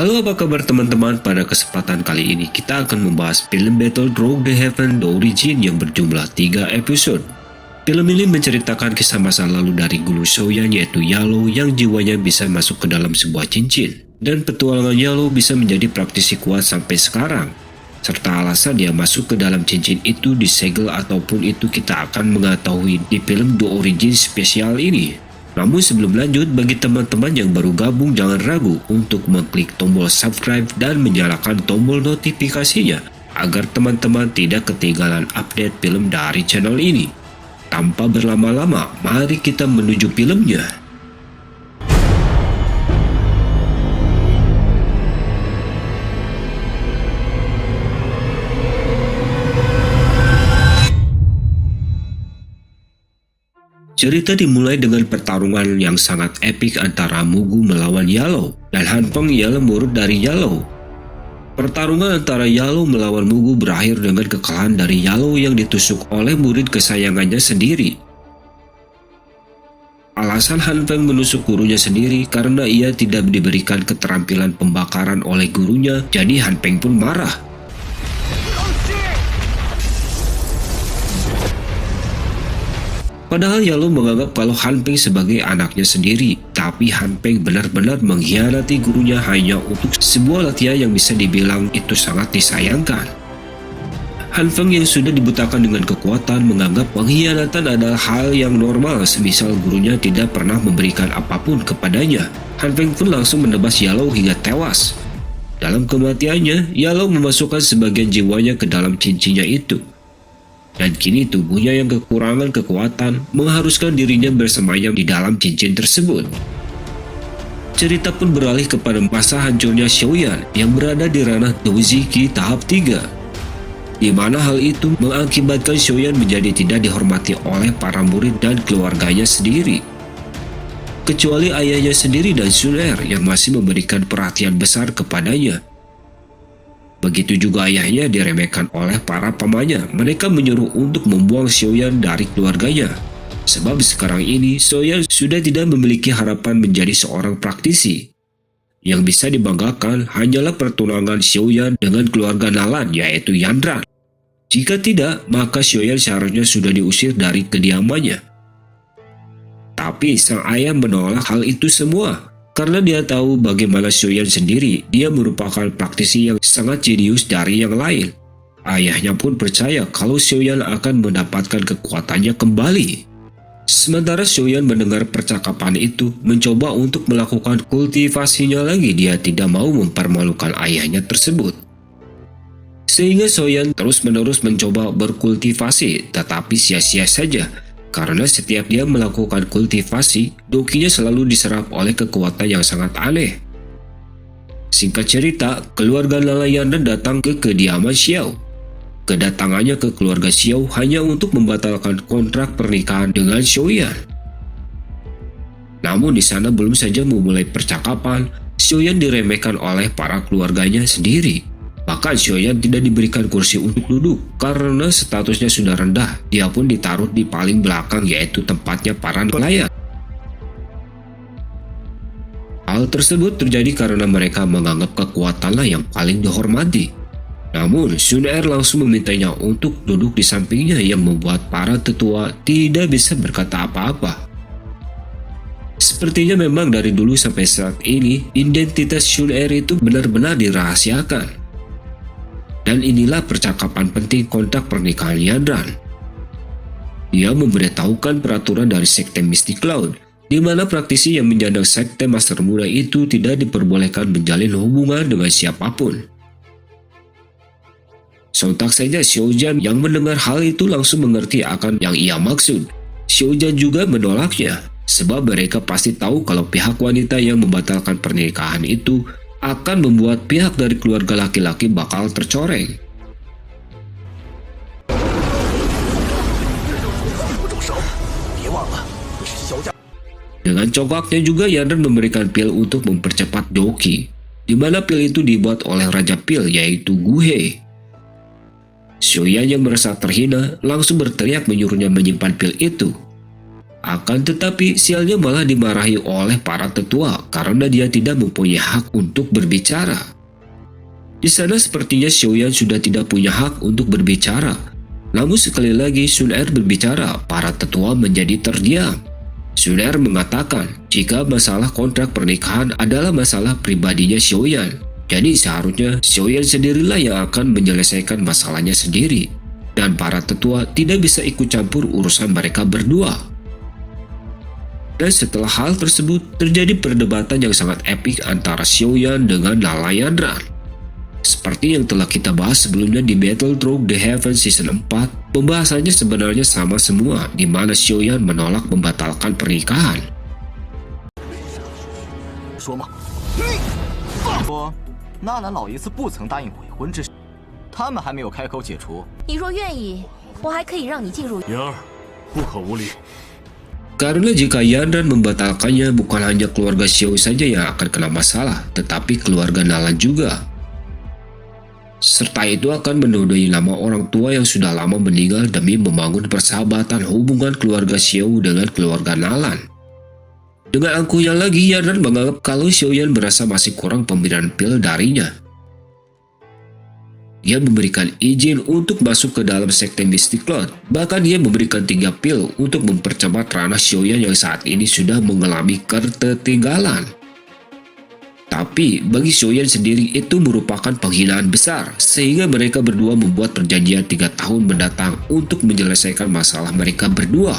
Halo, apa kabar teman-teman? Pada kesempatan kali ini kita akan membahas film Battle Rogue the Heaven The Origin yang berjumlah 3 episode. Film ini menceritakan kisah masa lalu dari guru Soyan yaitu Yalo yang jiwanya bisa masuk ke dalam sebuah cincin. Dan petualangan Yalo bisa menjadi praktisi kuat sampai sekarang. Serta alasan dia masuk ke dalam cincin itu disegel ataupun itu kita akan mengetahui di film The Origin spesial ini. Namun sebelum lanjut, bagi teman-teman yang baru gabung jangan ragu untuk mengklik tombol subscribe dan menyalakan tombol notifikasinya agar teman-teman tidak ketinggalan update film dari channel ini. Tanpa berlama-lama, mari kita menuju filmnya. Cerita dimulai dengan pertarungan yang sangat epik antara Mugu melawan Yalo dan Han Peng ialah murid dari Yalo. Pertarungan antara Yalo melawan Mugu berakhir dengan kekalahan dari Yalo yang ditusuk oleh murid kesayangannya sendiri. Alasan Han Peng menusuk gurunya sendiri karena ia tidak diberikan keterampilan pembakaran oleh gurunya, jadi Han Peng pun marah. Padahal Yalo menganggap kalau Han Peng sebagai anaknya sendiri, tapi Han Peng benar-benar mengkhianati gurunya hanya untuk sebuah latihan yang bisa dibilang itu sangat disayangkan. Han Peng yang sudah dibutakan dengan kekuatan menganggap pengkhianatan adalah hal yang normal, semisal gurunya tidak pernah memberikan apapun kepadanya. Han Peng pun langsung menebas Yalo hingga tewas. Dalam kematiannya, Yalo memasukkan sebagian jiwanya ke dalam cincinnya itu. Dan kini tubuhnya yang kekurangan kekuatan mengharuskan dirinya bersemayam di dalam cincin tersebut. Cerita pun beralih kepada masa hancurnya Xiaoyan yang berada di ranah Doujiki tahap 3, di mana hal itu mengakibatkan Xiaoyan menjadi tidak dihormati oleh para murid dan keluarganya sendiri. Kecuali ayahnya sendiri dan Sun Er yang masih memberikan perhatian besar kepadanya. Begitu juga ayahnya diremehkan oleh para pamannya. Mereka menyuruh untuk membuang Xiaoyan dari keluarganya. Sebab sekarang ini Xiaoyan sudah tidak memiliki harapan menjadi seorang praktisi. Yang bisa dibanggakan hanyalah pertunangan Xiaoyan dengan keluarga Nalan yaitu Yandran. Jika tidak, maka Xiaoyan seharusnya sudah diusir dari kediamannya. Tapi sang ayah menolak hal itu semua. Karena dia tahu bagaimana Xiaoyan sendiri, dia merupakan praktisi yang sangat jenius dari yang lain. Ayahnya pun percaya kalau Xiaoyan akan mendapatkan kekuatannya kembali. Sementara Xiaoyan mendengar percakapan itu, mencoba untuk melakukan kultivasinya lagi. Dia tidak mau mempermalukan ayahnya tersebut. Sehingga Xiaoyan terus-menerus mencoba berkultivasi, tetapi sia-sia saja. Karena setiap dia melakukan kultivasi, dokinya selalu diserap oleh kekuatan yang sangat aneh. Singkat cerita, keluarga Nalayan datang ke kediaman Xiao. Kedatangannya ke keluarga Xiao hanya untuk membatalkan kontrak pernikahan dengan Xiaoyan. Namun di sana belum saja memulai percakapan, Xiaoyan diremehkan oleh para keluarganya sendiri. Bahkan Xiaoyan tidak diberikan kursi untuk duduk karena statusnya sudah rendah. Dia pun ditaruh di paling belakang yaitu tempatnya para pelayan. Hal tersebut terjadi karena mereka menganggap kekuatanlah yang paling dihormati. Namun Sun Er langsung memintanya untuk duduk di sampingnya yang membuat para tetua tidak bisa berkata apa-apa. Sepertinya memang dari dulu sampai saat ini identitas Sun Er itu benar-benar dirahasiakan. Dan inilah percakapan penting kontrak pernikahan Yandran. Dia memberitahukan peraturan dari sekte Mystic Cloud, di mana praktisi yang menyandang sekte Master Muda itu tidak diperbolehkan menjalin hubungan dengan siapapun. Sontak saja Xiaoyan yang mendengar hal itu langsung mengerti akan yang ia maksud. Xiaoyan juga menolaknya, sebab mereka pasti tahu kalau pihak wanita yang membatalkan pernikahan itu akan membuat pihak dari keluarga laki-laki bakal tercoreng. Dengan congkaknya juga Yandran memberikan pil untuk mempercepat Doki, di mana pil itu dibuat oleh Raja Pil yaitu Guhe. Xiaoyan yang merasa terhina langsung berteriak menyuruhnya menyimpan pil itu. Akan tetapi sialnya malah dimarahi oleh para tetua karena dia tidak mempunyai hak untuk berbicara. Di sana sepertinya Xiaoyan sudah tidak punya hak untuk berbicara. Namun sekali lagi Sun Er berbicara, para tetua menjadi terdiam. Sun Er mengatakan jika masalah kontrak pernikahan adalah masalah pribadinya Xiaoyan. Jadi seharusnya Xiaoyan sendirilah yang akan menyelesaikan masalahnya sendiri. Dan para tetua tidak bisa ikut campur urusan mereka berdua. Dan setelah hal tersebut, terjadi perdebatan yang sangat epik antara Xiaoyan dengan Nalayan Ran. Seperti yang telah kita bahas sebelumnya di Battle Through the Heaven Season 4, pembahasannya sebenarnya sama semua, di mana Xiaoyan menolak membatalkan pernikahan. 说吗？说，纳兰老爷子不曾答应悔婚之事，他们还没有开口解除。你若愿意，我还可以让你进入。言儿，不可无礼。 Karena jika Yanran membatalkannya, bukan hanya keluarga Xiao saja yang akan kena masalah, tetapi keluarga Nalan juga. Serta itu akan menodai nama orang tua yang sudah lama meninggal demi membangun persahabatan hubungan keluarga Xiao dengan keluarga Nalan. Dengan angkuhnya lagi, Yanran menganggap kalau Xiaoyan merasa masih kurang pemberian pil darinya. Dia memberikan izin untuk masuk ke dalam sekte Mystic Cloud. Bahkan dia memberikan 3 pil untuk mempercepat ranah Xiaoyan yang saat ini sudah mengalami ketertinggalan. Tapi bagi Xiaoyan sendiri itu merupakan penghinaan besar, sehingga mereka berdua membuat perjanjian 3 tahun mendatang untuk menyelesaikan masalah mereka berdua.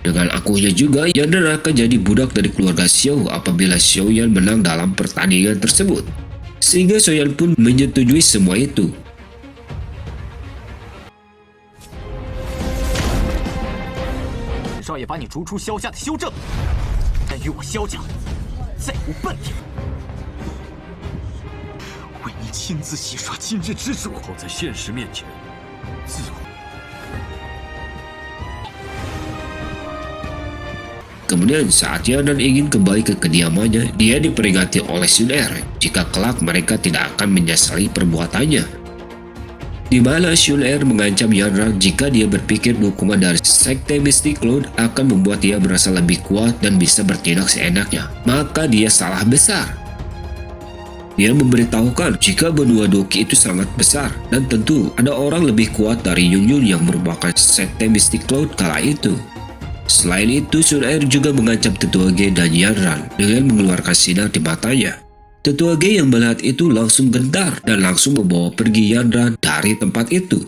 Dengan akunya juga, Yanran akan jadi budak dari keluarga Xiao apabila Xiaoyan menang dalam pertandingan tersebut. Sehingga Xiaoyan pun menyetujui semua itu. 少爷把你逐出萧家的修正，但与我萧家再无半点。为你亲自洗刷今日之主。后在现实面前，自我。 Kemudian saat Yanran ingin kembali ke kediamannya, dia diperingati oleh Sun Er jika kelak mereka tidak akan menyesali perbuatannya. Di mana Sun Er mengancam Yanran jika dia berpikir dukungan dari sekte Mystic Cloud akan membuat dia merasa lebih kuat dan bisa bertindak seenaknya, maka dia salah besar. Dia memberitahukan jika benua Doki itu sangat besar dan tentu ada orang lebih kuat dari Yun Yun yang merupakan sekte Mystic Cloud kala itu. Selain itu, Sun Er juga mengancam Tetua Ge dan Yanran dengan mengeluarkan sinar di matanya. Tetua Ge yang melihat itu langsung gentar dan langsung membawa pergi Yanran dari tempat itu.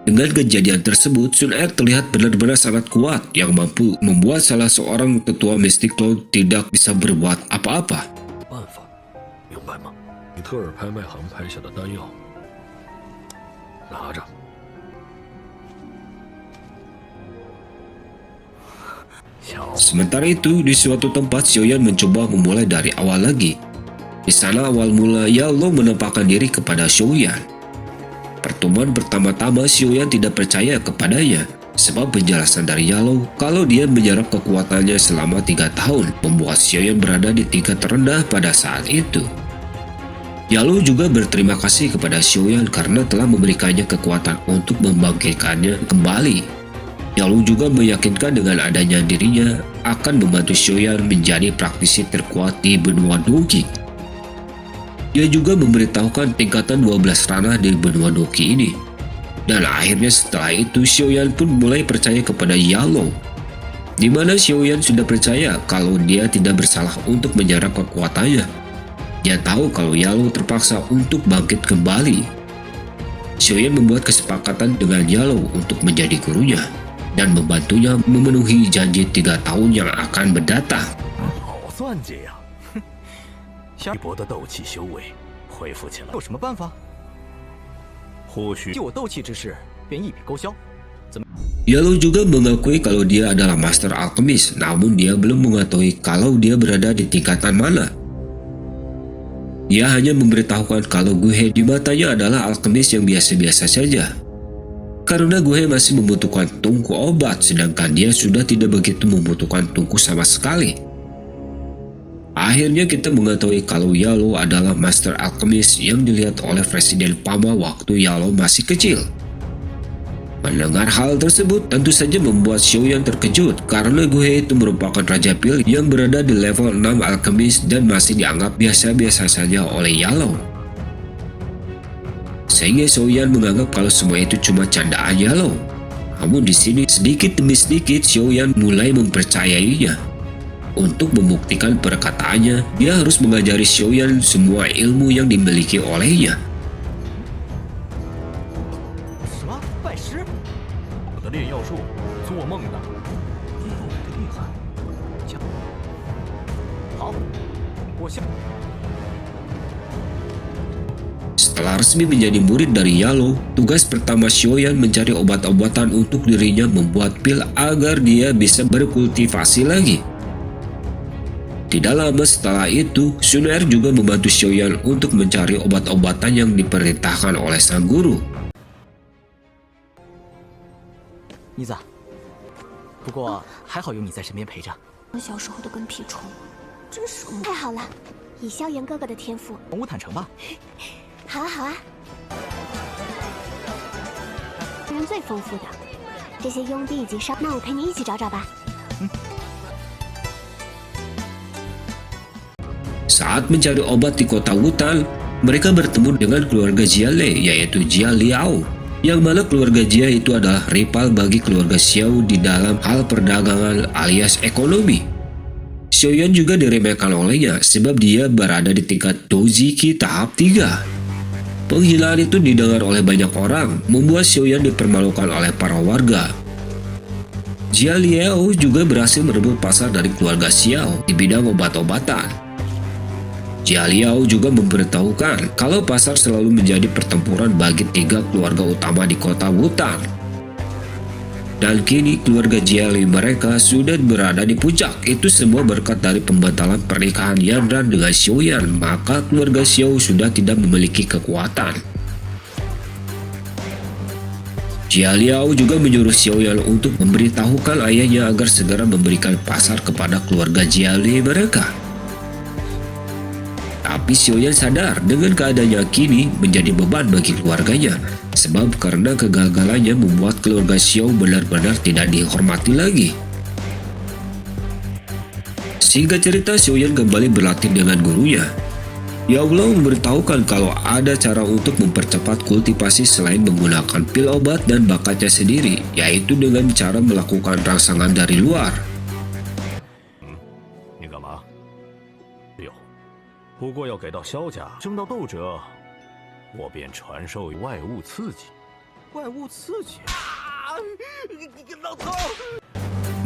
Dengan kejadian tersebut, Sun Er terlihat benar-benar sangat kuat yang mampu membuat salah seorang tetua Mystic Cloud tidak bisa berbuat apa-apa. 办法，明白吗？你特尔拍卖行拍下的丹药，拿着。 Sementara itu, di suatu tempat Xiaoyan mencoba memulai dari awal lagi. Di sana awal mula Yalo menampakkan diri kepada Xiaoyan. Pertemuan pertama-tama Xiaoyan tidak percaya kepadanya, sebab penjelasan dari Yalo kalau dia menyerap kekuatannya selama 3 tahun membuat Xiaoyan berada di tingkat terendah pada saat itu. Yalo juga berterima kasih kepada Xiaoyan karena telah memberikannya kekuatan untuk membangkitkannya kembali. Yalo juga meyakinkan dengan adanya dirinya akan membantu Xiaoyan menjadi praktisi terkuat di benua Doki. Dia juga memberitahukan tingkatan 12 ranah di benua Doki ini. Dan akhirnya setelah itu Xiaoyan pun mulai percaya kepada Yalo. Di mana Xiaoyan sudah percaya kalau dia tidak bersalah untuk menyerap kekuatannya. Dia tahu kalau Yalo terpaksa untuk bangkit kembali. Xiaoyan membuat kesepakatan dengan Yalo untuk menjadi gurunya dan membantunya memenuhi janji 3 tahun yang akan mendatang. 好算计呀！哼，一博的斗气修为恢复起来，有什么办法？或许就我斗气之事，便一笔勾销。怎么？ Yalo juga mengakui kalau dia adalah Master Alchemist, namun dia belum mengetahui kalau dia berada di tingkatan mana. Dia hanya memberitahukan kalau Guhe di matanya adalah alchemist yang biasa-biasa saja. Karena Guhe masih membutuhkan tungku obat, sedangkan dia sudah tidak begitu membutuhkan tungku sama sekali. Akhirnya kita mengetahui kalau Yalo adalah Master Alchemist yang dilihat oleh Presiden Pama waktu Yalo masih kecil. Mendengar hal tersebut tentu saja membuat Xiaoyan terkejut karena Guhe itu merupakan Raja Pil yang berada di level 6 alkemis dan masih dianggap biasa-biasa saja oleh Yalou. Sehingga Xiaoyan menganggap kalau semua itu cuma candaan Yalou. Namun di sini sedikit demi sedikit Xiaoyan mulai mempercayainya. Untuk membuktikan perkataannya, dia harus mengajari Xiaoyan semua ilmu yang dimiliki olehnya. 什么拜师？我的炼药术，做梦呢！你有的厉害，好，我下。 Setelah resmi menjadi murid dari Yalou, tugas pertama Xiaoyan mencari obat-obatan untuk dirinya membuat pil agar dia bisa berkultivasi lagi. Tidak lama setelah itu, Sun Er juga membantu Xiaoyan untuk mencari obat-obatan yang diperintahkan oleh sang guru. 妮子，不过还好有你在身边陪着。小时候的跟屁虫，真是太好了！以萧炎哥哥的天赋，同我坦诚吧。 好啊好啊，人最丰富的，这些佣兵已经烧，那我陪你一起找找吧。 Saat mencari obat di kota hutan, mereka bertemu dengan keluarga Jia Le, yaitu Jia Liao, yang mana keluarga Jia itu adalah rival bagi keluarga Xiao di dalam hal perdagangan alias ekonomi. Xiaoyan juga diremehkan olehnya sebab dia berada di tingkat Dojiki tahap 3. Penghinaan itu didengar oleh banyak orang, membuat Xiaoyan dipermalukan oleh para warga. Jia Liao juga berhasil merebut pasar dari keluarga Xiao di bidang obat-obatan. Jia Liao juga memberitahukan kalau pasar selalu menjadi pertempuran bagi 3 keluarga utama di kota Wutan. Dan kini keluarga Jia Li mereka sudah berada di puncak. Itu semua berkat dari pembatalan pernikahan Yanran dengan Xiaoyan, maka keluarga Xiao sudah tidak memiliki kekuatan. Jia Liao juga menyuruh Xiaoyan untuk memberitahukan ayahnya agar segera memberikan pasar kepada keluarga Jia Li mereka. Tapi Xiaoyan sadar dengan keadaannya kini menjadi beban bagi keluarganya, sebab karena kegagalannya membuat keluarga Xiao benar-benar tidak dihormati lagi. Singkat cerita, Xiaoyan kembali berlatih dengan gurunya. Yalou memberitahukan kalau ada cara untuk mempercepat kultivasi selain menggunakan pil obat dan bakatnya sendiri, yaitu dengan cara melakukan rangsangan dari luar. 你干嘛？有，不过要给到萧家争到斗者，我便传授外物刺激。外物刺激啊！你老头！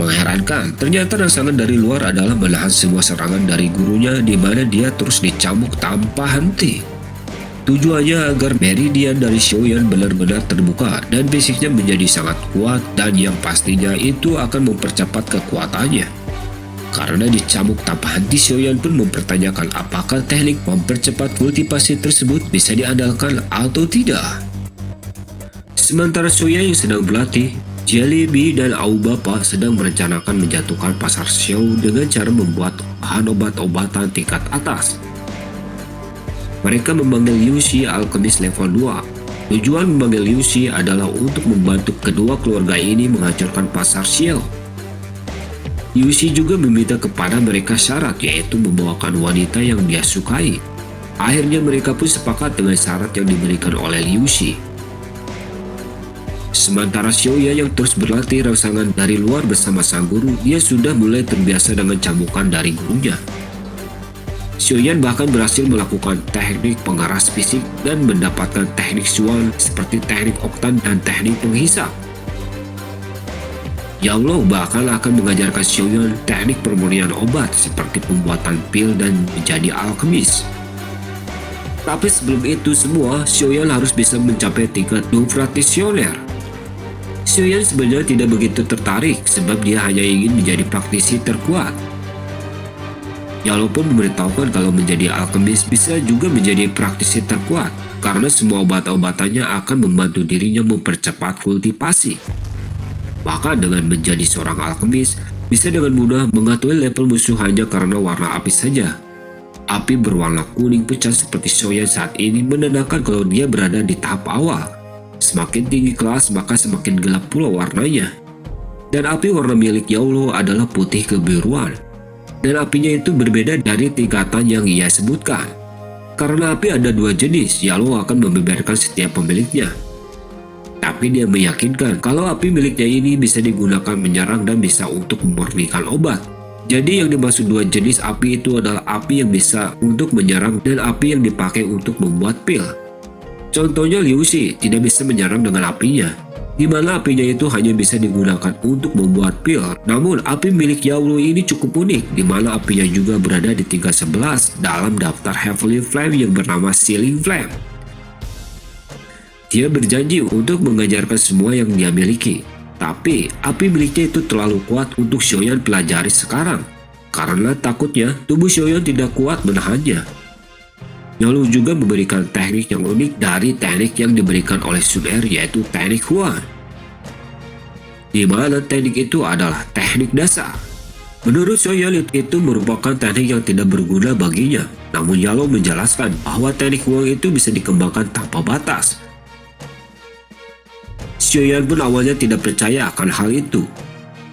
Mengherankan, ternyata rangsangan dari luar adalah menahan semua serangan dari gurunya di mana dia terus dicambuk tanpa henti. Tujuannya agar meridian dari Xiaoyan benar-benar terbuka dan fisiknya menjadi sangat kuat dan yang pastinya itu akan mempercepat kekuatannya. Karena dicambuk tanpa henti, Xiaoyan pun mempertanyakan apakah teknik mempercepat kultivasi tersebut bisa diandalkan atau tidak. Sementara Xiaoyan yang sedang berlatih, Jia Bi dan Aubapa sedang merencanakan menjatuhkan pasar Xiao dengan cara membuat bahan obat-obatan tingkat atas. Mereka memanggil Liu Xi alkemis level 2. Tujuan memanggil Liu Xi adalah untuk membantu kedua keluarga ini menghancurkan pasar Xiao. Liu Xi juga meminta kepada mereka syarat, yaitu membawakan wanita yang dia sukai. Akhirnya mereka pun sepakat dengan syarat yang diberikan oleh Liu Xi. Sementara Xiaoyan yang terus berlatih rangsangan dari luar bersama sang guru, dia sudah mulai terbiasa dengan cambukan dari gurunya. Xiaoyan bahkan berhasil melakukan teknik pengeras fisik dan mendapatkan teknik Xuan seperti teknik oktan dan teknik penghisap. Yalou bahkan akan mengajarkan Xiaoyan teknik permurnian obat seperti pembuatan pil dan menjadi alkemis. Tapi sebelum itu semua, Xiaoyan harus bisa mencapai tingkat praktisiuner. Xiaoyan sebenarnya tidak begitu tertarik sebab dia hanya ingin menjadi praktisi terkuat. Yalou pun memberitahukan kalau menjadi alkemis bisa juga menjadi praktisi terkuat karena semua obat-obatannya akan membantu dirinya mempercepat kultivasi. Bahkan dengan menjadi seorang alkemis, bisa dengan mudah mengetahui level musuh hanya karena warna api saja. Api berwarna kuning pucat seperti Xiaoyan saat ini menandakan kalau dia berada di tahap awal. Semakin tinggi kelas maka semakin gelap pula warnanya. Dan api warna milik Yaulo adalah putih kebiruan. Dan apinya itu berbeda dari tingkatan yang ia sebutkan. Karena api ada dua jenis, Yaulo akan membeberkan setiap pemiliknya. Tapi dia meyakinkan kalau api miliknya ini bisa digunakan menyerang dan bisa untuk memurnikan obat. Jadi yang dimaksud dua jenis api itu adalah api yang bisa untuk menyerang dan api yang dipakai untuk membuat pil. Contohnya Liu Shi tidak bisa menyerang dengan apinya, di mana apinya itu hanya bisa digunakan untuk membuat pil. Namun api milik Yaulo ini cukup unik, di mana apinya juga berada di tingkat 11 dalam daftar Heavenly Flame yang bernama Sealing Flame. Dia berjanji untuk mengajarkan semua yang dia miliki. Tapi api miliknya itu terlalu kuat untuk Xiaoyan pelajari sekarang. Karena takutnya tubuh Xiaoyan tidak kuat menahannya. Yaulo juga memberikan teknik yang unik dari teknik yang diberikan oleh Sun Er, yaitu teknik Huan. Di mana teknik itu adalah teknik dasar. Menurut Xiaoyan itu merupakan teknik yang tidak berguna baginya. Namun Yaulo menjelaskan bahwa teknik Huan itu bisa dikembangkan tanpa batas. Xiaoyan pun awalnya tidak percaya akan hal itu.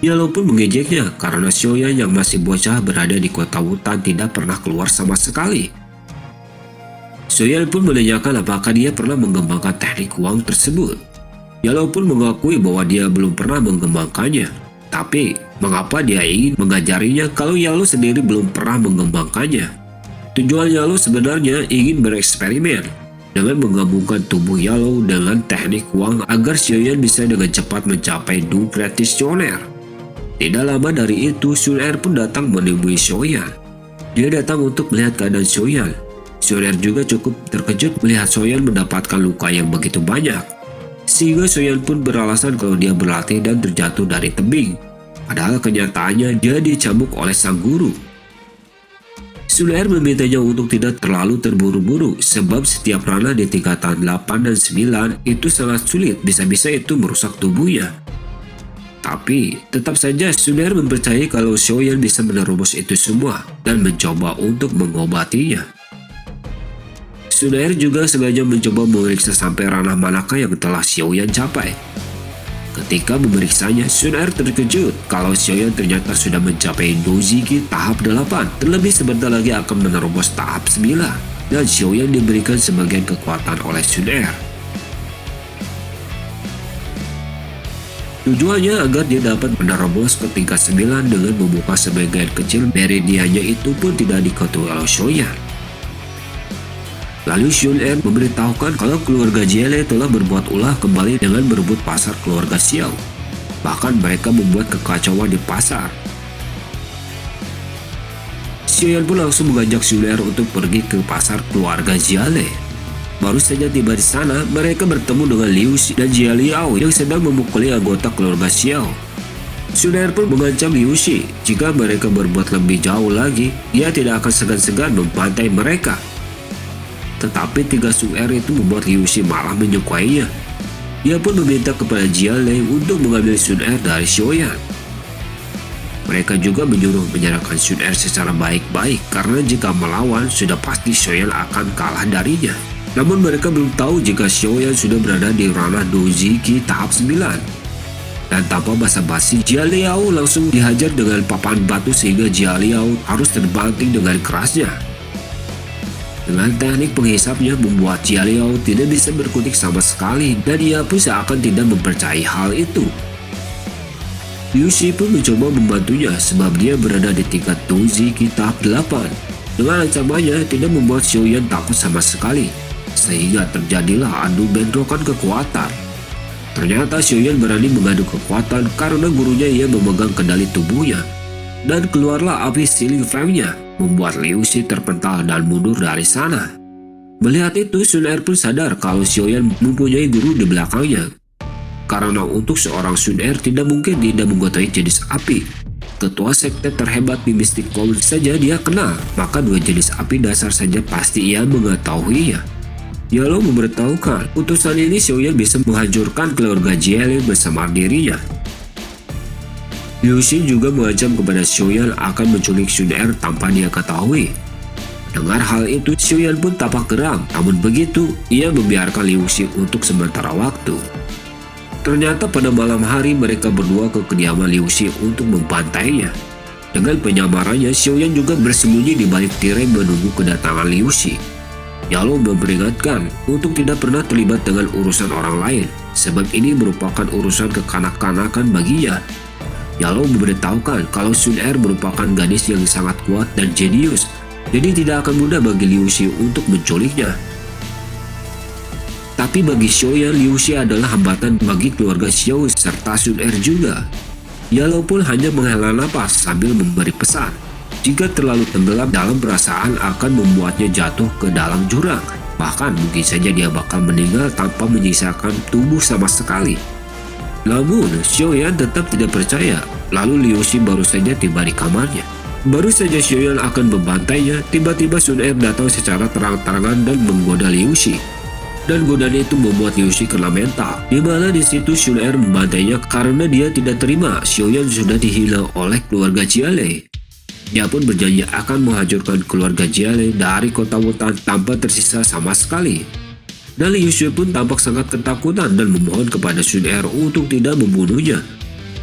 Yaulo pun mengejeknya karena Xiaoyan yang masih bocah berada di kota hutan tidak pernah keluar sama sekali. Xiaoyan pun menanyakan apakah dia pernah mengembangkan teknik Huang tersebut. Yaulo pun mengakui bahwa dia belum pernah mengembangkannya. Tapi mengapa dia ingin mengajarinya kalau Yaulo sendiri belum pernah mengembangkannya? Tujuan Yaulo sebenarnya ingin bereksperimen dengan menggabungkan tubuh Yaulo dengan teknik Huang agar Xiaoyan bisa dengan cepat mencapai Du Practitioner. Tidak lama dari itu, Sun Er pun datang menemui Xiaoyan. Dia datang untuk melihat keadaan Xiaoyan. Sun Er juga cukup terkejut melihat Xiaoyan mendapatkan luka yang begitu banyak. Sehingga Xiaoyan pun beralasan kalau dia berlatih dan terjatuh dari tebing. Padahal kenyataannya dia dicambuk oleh sang guru. Sun Er memintanya untuk tidak terlalu terburu-buru sebab setiap ranah di tingkatan 8 dan 9 itu sangat sulit, bisa-bisa itu merusak tubuhnya. Tapi tetap saja Sun Er mempercayai kalau Xiaoyan bisa menerobos itu semua dan mencoba untuk mengobatinya. Sun Er juga sengaja mencoba memeriksa sampai ranah manakah yang telah Xiaoyan capai. Ketika memeriksanya, Sun Er terkejut kalau Xiaoyan ternyata sudah mencapai Doji Ki tahap 8. Terlebih sebentar lagi akan menerobos tahap 9. Dan Xiaoyan diberikan sebagian kekuatan oleh Sun Er. Tujuannya agar dia dapat menerobos ke tingkat 9 dengan membuka sebagian kecil meridiannya itu pun tidak diketahui oleh Xiaoyan. Lalu Sun Er memberitahukan kalau keluarga Jiele telah berbuat ulah kembali dengan berebut pasar keluarga Xiao. Bahkan mereka membuat kekacauan di pasar. Xiaoyan pun langsung mengajak Sun Er untuk pergi ke pasar keluarga Jiele. Baru saja tiba di sana, mereka bertemu dengan Liu Shi dan Jia Liao yang sedang memukuli anggota keluarga Xiao. Sun Er pun mengancam Liu Shi, jika mereka berbuat lebih jauh lagi, dia tidak akan segan-segan membantai mereka. Tetapi tiga Sun Er itu membuat Liu Shi malah menyukainya. Dia pun meminta kepada Jia Lei untuk mengambil Sun Er dari Xiaoyan. Mereka juga menyuruh menyerahkan Sun Er secara baik-baik karena jika melawan sudah pasti Xiaoyan akan kalah darinya. Namun mereka belum tahu jika Xiaoyan sudah berada di ranah Doji Ki tahap 9. Dan tanpa basa-basi, Jia Liao langsung dihajar dengan papan batu sehingga Jia Liao harus terbanting dengan kerasnya. Dengan teknik penghisapnya membuat Jia Liao tidak bisa berkutik sama sekali dan ia pun seakan tidak mempercayai hal itu. Liu Shi pun mencoba membantunya sebab dia berada di tingkat Doji Ki tahap 8. Dengan ancamannya tidak membuat Xiaoyan takut sama sekali, sehingga terjadilah adu bentrokan kekuatan. Ternyata Xiaoyan berani mengadu kekuatan karena gurunya ia memegang kendali tubuhnya. Dan keluarlah api Sealing Flame-nya, membuat Liu Shi terpental dan mundur dari sana. Melihat itu, Sun Er pun sadar kalau Xiaoyan mempunyai guru di belakangnya. Karena untuk seorang Sun Er tidak mungkin tidak mengetahui jenis api. Ketua sekte terhebat di Mystic Cloud saja dia kenal, maka dua jenis api dasar saja pasti ia mengetahuinya. Yaulo memberitahukan utusan ini Xiaoyan bisa menghancurkan keluarga Jiele bersama dirinya. Liu Shi juga mengancam kepada Xiaoyan akan menculik Sun Er tanpa dia ketahui. Dengar hal itu, Xiaoyan pun tampak geram. Namun begitu, ia membiarkan Liu Xi untuk sementara waktu. Ternyata pada malam hari mereka berdua ke kediaman Liu Xi untuk membantainya. Dengan penyamarannya, Xiaoyan juga bersembunyi di balik tirai menunggu kedatangan Liu Xi. Yalo memperingatkan untuk tidak pernah terlibat dengan urusan orang lain, sebab ini merupakan urusan kekanak-kanakan baginya. Yalo memberitahukan kalau Sun Er merupakan gadis yang sangat kuat dan jenius, jadi tidak akan mudah bagi Liu Xi untuk menculiknya. Tapi bagi Xiaoyan, Liu Xi adalah hambatan bagi keluarga Xiao serta Sun Er juga. Yalo pun hanya menghela napas sambil memberi pesan. Jika terlalu tenggelam dalam perasaan akan membuatnya jatuh ke dalam jurang. Bahkan mungkin saja dia bakal meninggal tanpa menyisakan tubuh sama sekali. Namun, Xiaoyan tetap tidak percaya. Lalu Liu Xi baru saja tiba di kamarnya. Baru saja Xiaoyan akan membantainya, tiba-tiba Sun Er datang secara terang-terangan dan menggoda Liu Xi. Dan godaan itu membuat Liu Xi kena mental, di mana di situ Sun Er membantainya karena dia tidak terima Xiaoyan sudah dihina oleh keluarga Jiale. Dia pun berjanji akan menghancurkan keluarga Jiale dari kota Wutan tanpa tersisa sama sekali. Dan Liu Xi pun tampak sangat ketakutan dan memohon kepada Sun Er untuk tidak membunuhnya.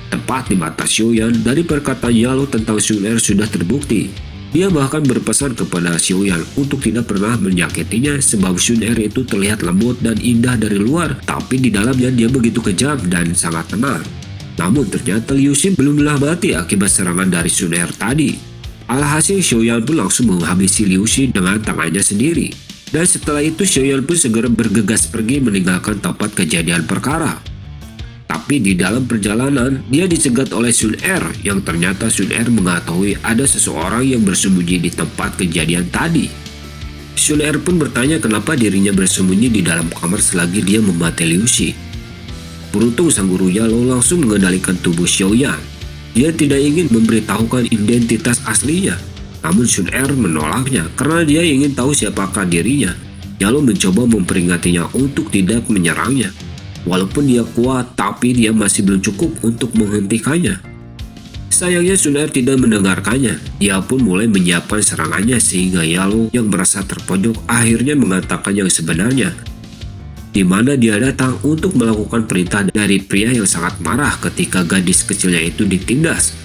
Tepat di mata Xiaoyan, dari perkataan Yalo tentang Sun Er sudah terbukti. Dia bahkan berpesan kepada Xiaoyan untuk tidak pernah menyakitinya sebab Sun Er itu terlihat lembut dan indah dari luar, tapi di dalamnya dia begitu kejam dan sangat tenang. Namun ternyata Liu Xi belumlah mati akibat serangan dari Sun Er tadi. Alhasil Xiaoyan pun langsung menghabisi Liu Xi dengan tangannya sendiri. Dan setelah itu Xiaoyan pun segera bergegas pergi meninggalkan tempat kejadian perkara. Tapi di dalam perjalanan, dia dicegat oleh Sun Er yang ternyata Sun Er mengetahui ada seseorang yang bersembunyi di tempat kejadian tadi. Sun Er pun bertanya kenapa dirinya bersembunyi di dalam kamar selagi dia membantai Liu Xi. Beruntung sang guru Yalo langsung mengendalikan tubuh Xiaoyan. Dia tidak ingin memberitahukan identitas aslinya. Namun Sun Er menolaknya karena dia ingin tahu siapakah dirinya. Yalo mencoba memperingatinya untuk tidak menyerangnya. Walaupun dia kuat, tapi dia masih belum cukup untuk menghentikannya. Sayangnya Sun Er tidak mendengarkannya. Dia pun mulai menyiapkan serangannya sehingga Yalo yang merasa terpojok akhirnya mengatakan yang sebenarnya, di mana dia datang untuk melakukan perintah dari pria yang sangat marah ketika gadis kecilnya itu ditindas.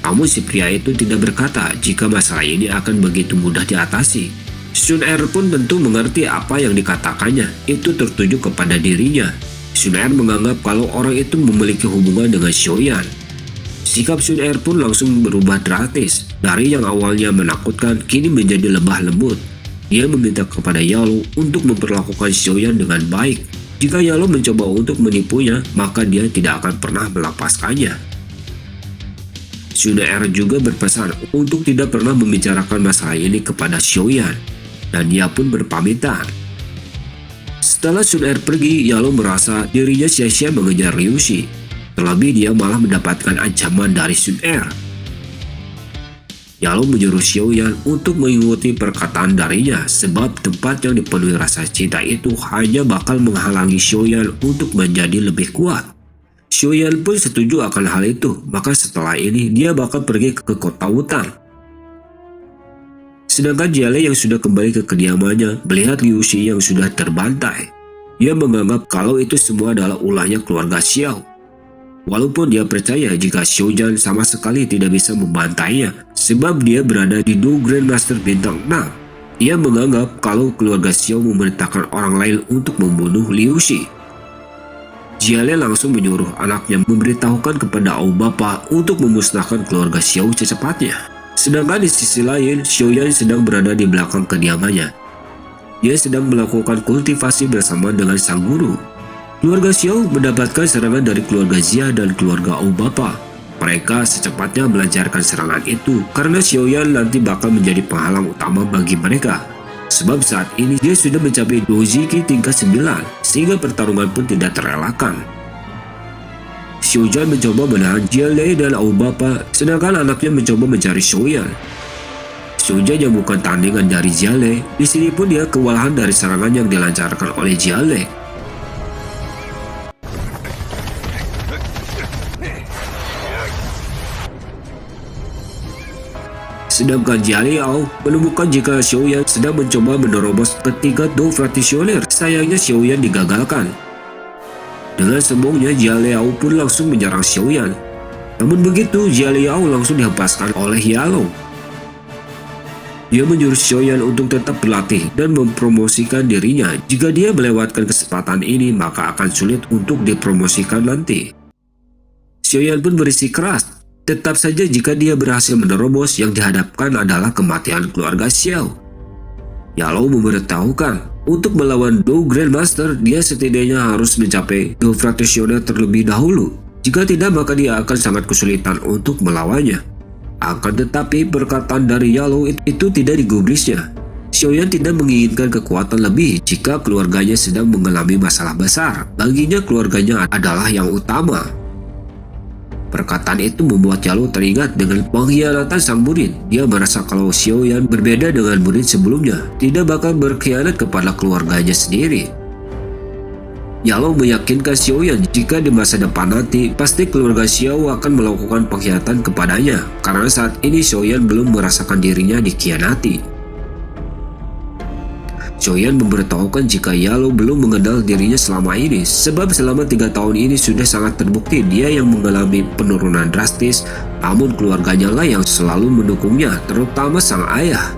Namun si pria itu tidak berkata jika masalah ini akan begitu mudah diatasi. Sun Er pun tentu mengerti apa yang dikatakannya, itu tertuju kepada dirinya. Sun Er menganggap kalau orang itu memiliki hubungan dengan Xiaoyan. Sikap Sun Er pun langsung berubah drastis. Dari yang awalnya menakutkan, kini menjadi lemah lembut. Dia meminta kepada Yalo untuk memperlakukan Xiaoyan dengan baik. Jika Yalo mencoba untuk menipunya, maka dia tidak akan pernah melepaskannya. Sun Er juga berpesan untuk tidak pernah membicarakan masalah ini kepada Xiaoyan. Dan dia pun berpamitan. Setelah Sun Er pergi, Yalo merasa dirinya sia-sia mengejar Liu Xi. Terlebih dia malah mendapatkan ancaman dari Sun Er. Yalo menyuruh Xiaoyan untuk mengikuti perkataan darinya sebab tempat yang dipenuhi rasa cinta itu hanya bakal menghalangi Xiaoyan untuk menjadi lebih kuat. Xiaoyan pun setuju akan hal itu, maka setelah ini dia bakal pergi ke kota Wutan. Sedangkan Jiale yang sudah kembali ke kediamannya melihat Liu Xi yang sudah terbantai. Dia menganggap kalau itu semua adalah ulahnya keluarga Xiao. Walaupun dia percaya jika Xiaoyan sama sekali tidak bisa membantainya sebab dia berada di Do Grandmaster bintang 6. Dia menganggap kalau keluarga Xiao memerintahkan orang lain untuk membunuh Liu Xi. Jiale langsung menyuruh anaknya memberitahukan kepada Au Bapa untuk memusnahkan keluarga Xiao secepatnya. Sedangkan di sisi lain, Xiaoyan sedang berada di belakang kediamannya. Dia sedang melakukan kultivasi bersama dengan sang guru. Keluarga Xiao mendapatkan serangan dari keluarga Xia dan keluarga Au Bapa. Mereka secepatnya melancarkan serangan itu karena Xiaoyan nanti bakal menjadi penghalang utama bagi mereka. Sebab saat ini dia sudah mencapai Dojiki tingkat 9, sehingga pertarungan pun tidak terelakkan. Xiaoyan mencoba menahan Jiale dan Au Bapa, sedangkan anaknya mencoba mencari Xiaoyan. Xiaoyan yang bukan tandingan dari Jiale, di sini pun dia kewalahan dari serangan yang dilancarkan oleh Jiale. Sedangkan Jia Liao menemukan jika Xiaoyan sedang mencoba menerobos ketiga Do Fractisioner. Sayangnya Xiaoyan digagalkan. Dengan sombongnya Jia Liao pun langsung menyerang Xiaoyan. Namun begitu Jia Liao langsung dihempaskan oleh Yalo. Dia menyuruh Xiaoyan untuk tetap berlatih dan mempromosikan dirinya. Jika dia melewatkan kesempatan ini, maka akan sulit untuk dipromosikan nanti. Xiaoyan pun bersikeras. Tetap saja jika dia berhasil menerobos, yang dihadapkan adalah kematian keluarga Xiao. Yalo memberitahukan, untuk melawan Do Grandmaster, dia setidaknya harus mencapai Do Fractisioner terlebih dahulu. Jika tidak, maka dia akan sangat kesulitan untuk melawannya. Akan tetapi perkataan dari Yalo itu tidak digubrisnya. Xiaoyan tidak menginginkan kekuatan lebih jika keluarganya sedang mengalami masalah besar. Baginya keluarganya adalah yang utama. Perkataan itu membuat Yalo teringat dengan pengkhianatan sang murid. Dia merasa kalau Xiaoyan berbeda dengan murid sebelumnya, tidak bakal berkhianat kepada keluarganya sendiri. Yalo meyakinkan Xiaoyan jika di masa depan nanti pasti keluarga Xiao akan melakukan pengkhianatan kepadanya, karena saat ini Xiaoyan belum merasakan dirinya dikhianati. Xiaoyan memberitahukan jika Yalo belum mengenal dirinya selama ini, sebab selama 3 tahun ini sudah sangat terbukti dia yang mengalami penurunan drastis, namun keluarganya lah yang selalu mendukungnya, terutama sang ayah.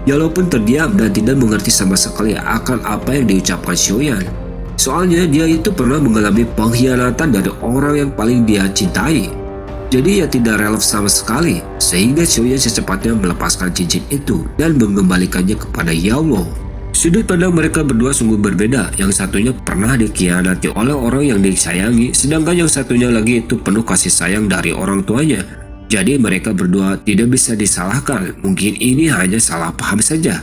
Yalo pun terdiam dan tidak mengerti sama sekali akan apa yang diucapkan Xiaoyan. Soalnya dia itu pernah mengalami pengkhianatan dari orang yang paling dia cintai. Jadi ia tidak relevan sama sekali, sehingga Xiaoyan secepatnya melepaskan cincin itu dan mengembalikannya kepada Yalo. Sudut pandang mereka berdua sungguh berbeda. Yang satunya pernah dikhianati oleh orang yang disayangi, sedangkan yang satunya lagi itu penuh kasih sayang dari orang tuanya. Jadi mereka berdua tidak bisa disalahkan, mungkin ini hanya salah paham saja.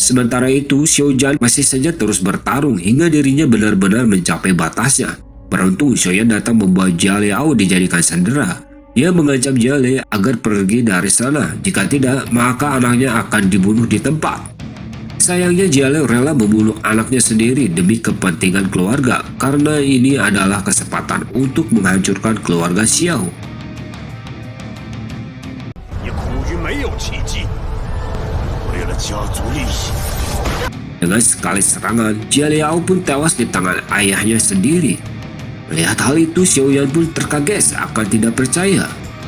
Sementara itu, Xiaoyan masih saja terus bertarung hingga dirinya benar-benar mencapai batasnya. Beruntung Xiaoyan datang membawa Jia Liao dijadikan sandera. Dia mengancam Jia Liao agar pergi dari sana. Jika tidak, maka anaknya akan dibunuh di tempat. Sayangnya Jia Liao rela membunuh anaknya sendiri demi kepentingan keluarga, karena ini adalah kesempatan untuk menghancurkan keluarga Xiao. Dengan sekali serangan, Jia Liao pun tewas di tangan ayahnya sendiri. Melihat hal itu, Xiaoyan pun terkaget akan tidak percaya.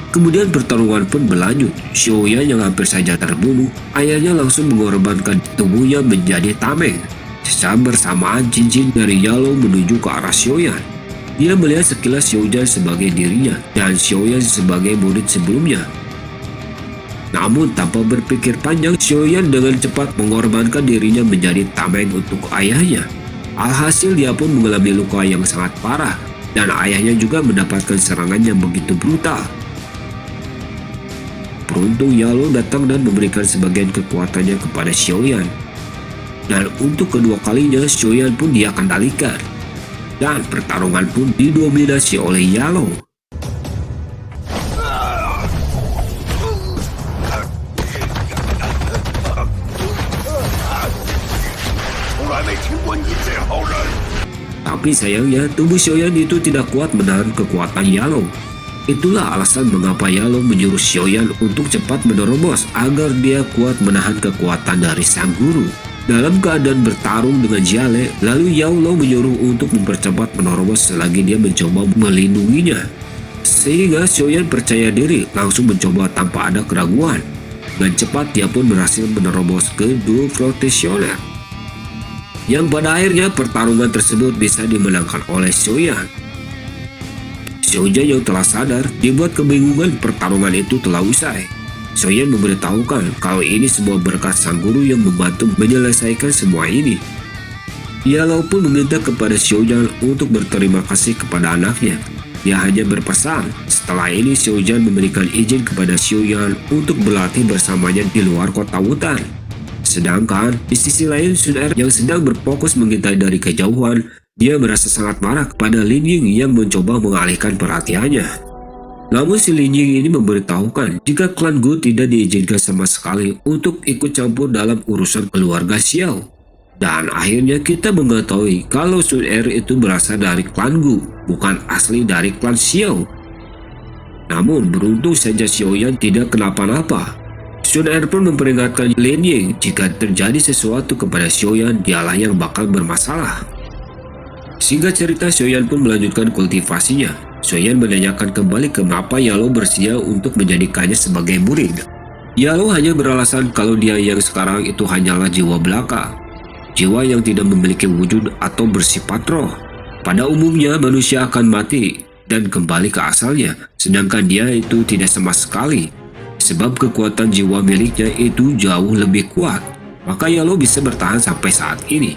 Kemudian pertarungan pun berlanjut. Xiaoyan yang hampir saja terbunuh, ayahnya langsung mengorbankan tubuhnya menjadi tameng. Secara bersamaan, cincin dari Yalo menuju ke arah Xiaoyan. Dia melihat sekilas Xiaoyan sebagai dirinya dan Xiaoyan sebagai murid sebelumnya. Namun tanpa berpikir panjang, Xiaoyan dengan cepat mengorbankan dirinya menjadi tameng untuk ayahnya. Alhasil dia pun mengalami luka yang sangat parah dan ayahnya juga mendapatkan serangan yang begitu brutal. Beruntung Yalo datang dan memberikan sebagian kekuatannya kepada Xiaoyan. Dan untuk kedua kalinya Xiaoyan pun dia kendalikan. Dan pertarungan pun didominasi oleh Yalo. Tapi sayangnya tubuh Xiaoyan itu tidak kuat menahan kekuatan Yalo. Itulah alasan mengapa Yalo menyuruh Xiaoyan untuk cepat menerobos agar dia kuat menahan kekuatan dari sang guru. Dalam keadaan bertarung dengan Jia Liao, lalu Yalo menyuruh untuk mempercepat menerobos selagi dia mencoba melindunginya. Sehingga Xiaoyan percaya diri langsung mencoba tanpa ada keraguan. Dengan cepat dia pun berhasil menerobos ke Do Fractisioner. Yang pada akhirnya pertarungan tersebut bisa dimenangkan oleh Xiaoyan. Xiaoyan yang telah sadar dibuat kebingungan pertarungan itu telah usai. Xiaoyan memberitahukan kalau ini sebuah berkat sang guru yang membantu menyelesaikan semua ini. Yalo pun meminta kepada Xiaoyan untuk berterima kasih kepada anaknya. Dia hanya berpesan. Setelah ini Xiaoyan memberikan izin kepada Xiaoyan untuk berlatih bersamanya di luar kota Wutan. Sedangkan di sisi lain Sun Er yang sedang berfokus mengintai dari kejauhan, dia merasa sangat marah kepada Lin Ying yang mencoba mengalihkan perhatiannya. Namun si Lin Ying ini memberitahukan jika klan Gu tidak diizinkan sama sekali untuk ikut campur dalam urusan keluarga Xiao. Dan akhirnya kita mengetahui kalau Sun Er itu berasal dari klan Gu, bukan asli dari klan Xiao. Namun beruntung saja Xiaoyan tidak kenapa-napa. Sun Er pun memperingatkan Lin Ying jika terjadi sesuatu kepada Xiaoyan, dialah yang bakal bermasalah. Singkat cerita, Xiaoyan pun melanjutkan kultivasinya. Xiaoyan menanyakan kembali kenapa Yalo bersedia untuk menjadikannya sebagai murid. Yalo hanya beralasan kalau dia yang sekarang itu hanyalah jiwa belaka, jiwa yang tidak memiliki wujud atau bersifat roh. Pada umumnya manusia akan mati dan kembali ke asalnya, sedangkan dia itu tidak sama sekali. Sebab kekuatan jiwa miliknya itu jauh lebih kuat, maka Yalo bisa bertahan sampai saat ini.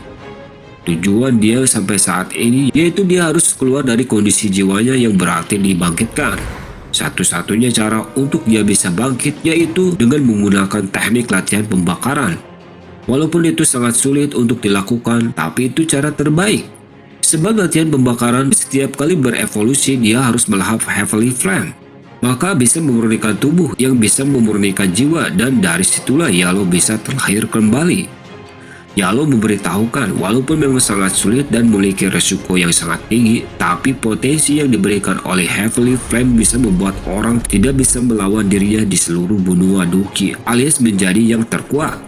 Tujuan dia sampai saat ini yaitu dia harus keluar dari kondisi jiwanya yang berarti dibangkitkan. Satu-satunya cara untuk dia bisa bangkit yaitu dengan menggunakan teknik latihan pembakaran. Walaupun itu sangat sulit untuk dilakukan, tapi itu cara terbaik. Sebab latihan pembakaran setiap kali berevolusi dia harus melahap Heavenly Flame, maka bisa memurnikan tubuh yang bisa memurnikan jiwa, dan dari situlah Yalo bisa terlahir kembali. Yalo memberitahukan walaupun memang sangat sulit dan memiliki resiko yang sangat tinggi, tapi potensi yang diberikan oleh Heavenly Flame bisa membuat orang tidak bisa melawan dirinya di seluruh benua Duki alias menjadi yang terkuat.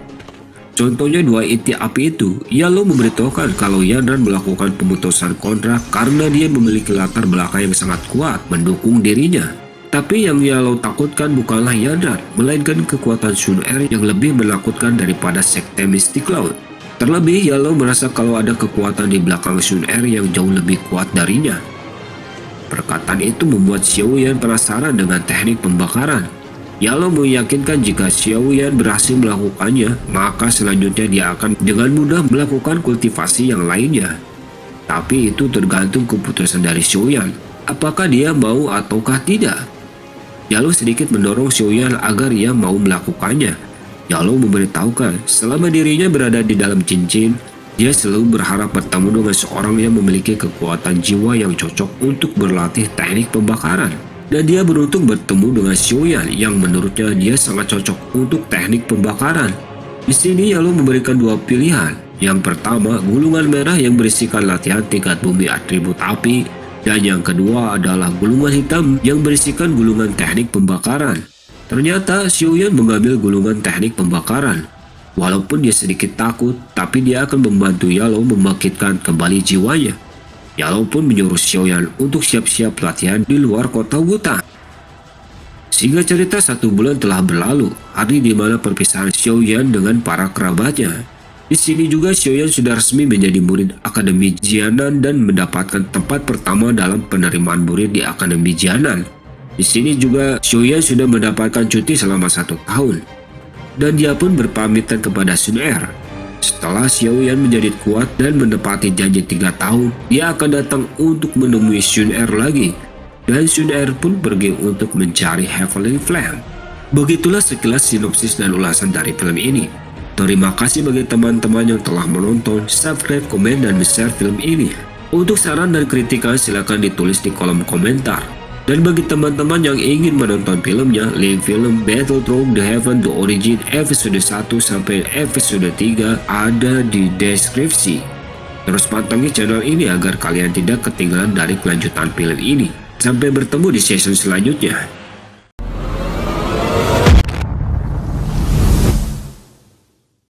Contohnya dua inti api itu, Yalo memberitahukan kalau Yanran melakukan pemutusan kontrak karena dia memiliki latar belakang yang sangat kuat mendukung dirinya. Tapi yang Yalo takutkan bukanlah Yanran, melainkan kekuatan Sun Er yang lebih menakutkan daripada sekte Mystic Cloud. Terlebih, Yalo merasa kalau ada kekuatan di belakang Sun Er yang jauh lebih kuat darinya. Perkataan itu membuat Xiaoyan penasaran dengan teknik pembakaran. Yalo meyakinkan jika Xiaoyan berhasil melakukannya, maka selanjutnya dia akan dengan mudah melakukan kultivasi yang lainnya. Tapi itu tergantung keputusan dari Xiaoyan, apakah dia mau ataukah tidak. Yalo sedikit mendorong Xiaoyan agar ia mau melakukannya. Yalo memberitahukan selama dirinya berada di dalam cincin, dia selalu berharap bertemu dengan seorang yang memiliki kekuatan jiwa yang cocok untuk berlatih teknik pembakaran. Dan dia beruntung bertemu dengan Xiaoyan yang menurutnya dia sangat cocok untuk teknik pembakaran. Di sini Yalo memberikan dua pilihan. Yang pertama, gulungan merah yang berisikan latihan tingkat bumi atribut api, dan yang kedua adalah gulungan hitam yang berisikan gulungan teknik pembakaran. Ternyata Xiaoyan mengambil gulungan teknik pembakaran. Walaupun dia sedikit takut, tapi dia akan membantu Yalo membangkitkan kembali jiwanya. Yalo pun menyuruh Xiaoyan untuk siap-siap latihan di luar kota Wutan. Singkat cerita, 1 bulan telah berlalu, hari di mana perpisahan Xiaoyan dengan para kerabatnya. Di sini juga Xiaoyan sudah resmi menjadi murid Akademi Jianan dan mendapatkan tempat pertama dalam penerimaan murid di Akademi Jianan. Di sini juga Xiaoyan sudah mendapatkan cuti selama 1 tahun. Dan dia pun berpamitan kepada Sun Er. Setelah Xiaoyan menjadi kuat dan menepati janji 3 tahun, dia akan datang untuk menemui Sun Er lagi. Dan Sun Er pun pergi untuk mencari Heavenly Flame. Begitulah sekilas sinopsis dan ulasan dari film ini. Terima kasih bagi teman-teman yang telah menonton, subscribe, komen, dan share film ini. Untuk saran dan kritikan silakan ditulis di kolom komentar. Dan bagi teman-teman yang ingin menonton filmnya, link film Battlethrone The Heaven The Origin episode 1 sampai episode 3 ada di deskripsi. Terus pantengin channel ini agar kalian tidak ketinggalan dari kelanjutan film ini. Sampai bertemu di season selanjutnya.